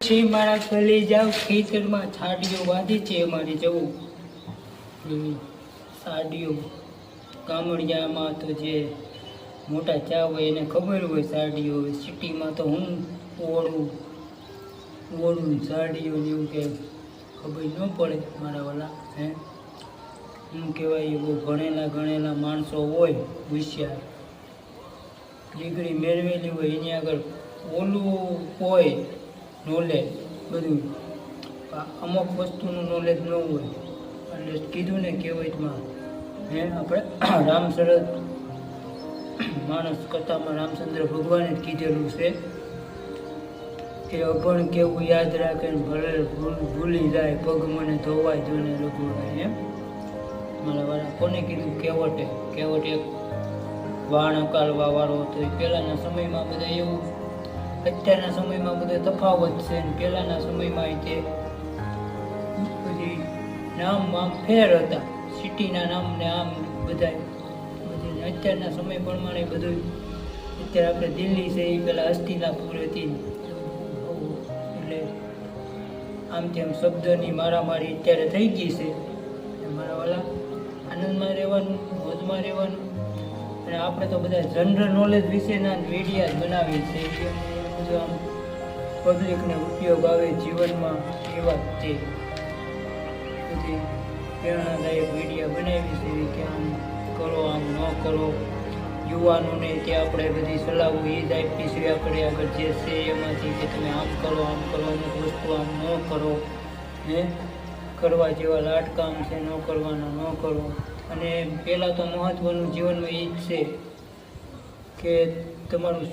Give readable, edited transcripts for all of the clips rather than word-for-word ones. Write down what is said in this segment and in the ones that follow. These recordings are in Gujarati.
છે મારા ગલે જાવ ખેતરમાં છાડીઓ વાધી છે અમારે જવું સાડીઓ ગામડિયામાં તો જે મોટા ચા હોય એને ખબર હોય સાડીઓ હોય, સિટીમાં તો હું ઓળું સાડીઓ એવું કે ખબર ન પડે મારા વાલા હે શું કહેવાય એ બહુ ગણેલા માણસો હોય હોશિયાર ડિગ્રી મેળવેલી હોય એની આગળ ઓલું હોય નોલેજ બધું, અમુક વસ્તુનું નોલેજ ન હોય એટલે કીધું ને કહેવતમાં હે આપણે રામચરિત માણસ કથામાં રામચંદ્ર ભગવાને જ કીધેલું છે કે અભણ કેવું યાદ રાખે ને ભલે ભૂલી જાય પગ મને ધોવાય જોને રઘુરાય એમ મારા વાળા કોને કીધું કેવટ એક વાણ અકાલવા વાળો હતો. પહેલાંના સમયમાં બધા એવું, અત્યારના સમયમાં બધા તફાવત છે ને પહેલાંના સમયમાં તે બધી નામ આમ ફેર હતા, સિટીના નામ ને આમ બધા અત્યારના સમય પ્રમાણે બધું. અત્યારે આપણે દિલ્હી છે એ પેલા હસ્તિનાપુર હતી એટલે આમ તેમ શબ્દની મારામારી અત્યારે થઈ ગઈ છે. મારા વાલા આનંદમાં રહેવાનું, મોજમાં રહેવાનું અને આપણે તો બધા જનરલ નોલેજ વિશેના વિડીયા જ બનાવીએ છીએ બધું આમ પબ્લિકને ઉપયોગ આવે જીવનમાં એવા જ તે બધી પ્રેરણાદાયક વિડીયા બનાવી છે કે આમ કરો આમ ન કરો. યુવાનોને તે આપણે બધી સલાહો એ જ આપી છે આપણે આગળ જે છે એમાંથી કે તમે આમ કરો અમુક વસ્તુ આમ ન કરો હે કરવા જેવા લાટકામ છે ન કરવાના ન કરો. અને પહેલાં તો મહત્ત્વનું જીવનમાં એ જ છે કે તમારું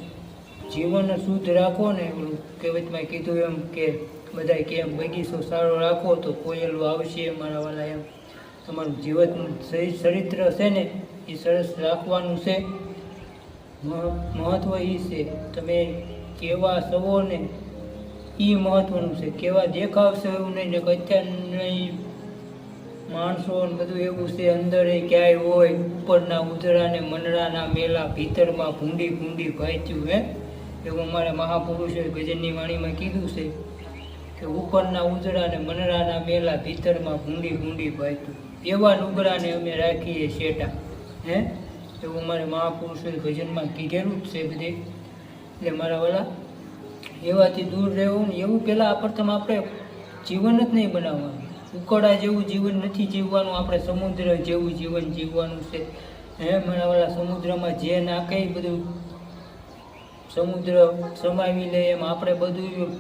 જીવન શુદ્ધ રાખો ને. કહેવતમાં કીધું એમ કે બધાય કે એમ બગીચો સારો રાખો તો કોયલું આવશે મારા વાલા એમ. તમારું જીવનનું ચરિત્ર છે ને એ સરસ રાખવાનું છે. મહત્ત્વ એ છે તમે કેવા સવો ને એ મહત્ત્વનું છે. કેવા દેખાવશે એવું નહીં ને અત્યારના માણસો બધું એવું છે અંદર એ ક્યાંય હોય ઉપરના ઉધરાને મનડાના મેલા ભીતરમાં ભૂંડી ભાચ્યું હે એવું અમારા મહાપુરુષે ગજનની વાણીમાં કીધું છે કે ઉપરના ઉધરા ને મનડાના મેલા ભીતરમાં ભૂંડી ભાચ્યું એવા નુગરાને અમે રાખીએ શેટા હે એવું અમારે મહાપુરુષોએ ભજનમાં કીધેલું જ છે બધે. એટલે મારા વાલા એવાથી દૂર રહેવું ને એવું પહેલાં પ્રથમ આપણે જીવન જ નહીં બનાવવાનું. ઉકળા જેવું જીવન નથી જીવવાનું, આપણે સમુદ્ર જેવું જીવન જીવવાનું છે હે મારા વાલા. સમુદ્રમાં જે નાખે બધું સમુદ્ર સમાવી લે એમ આપણે બધું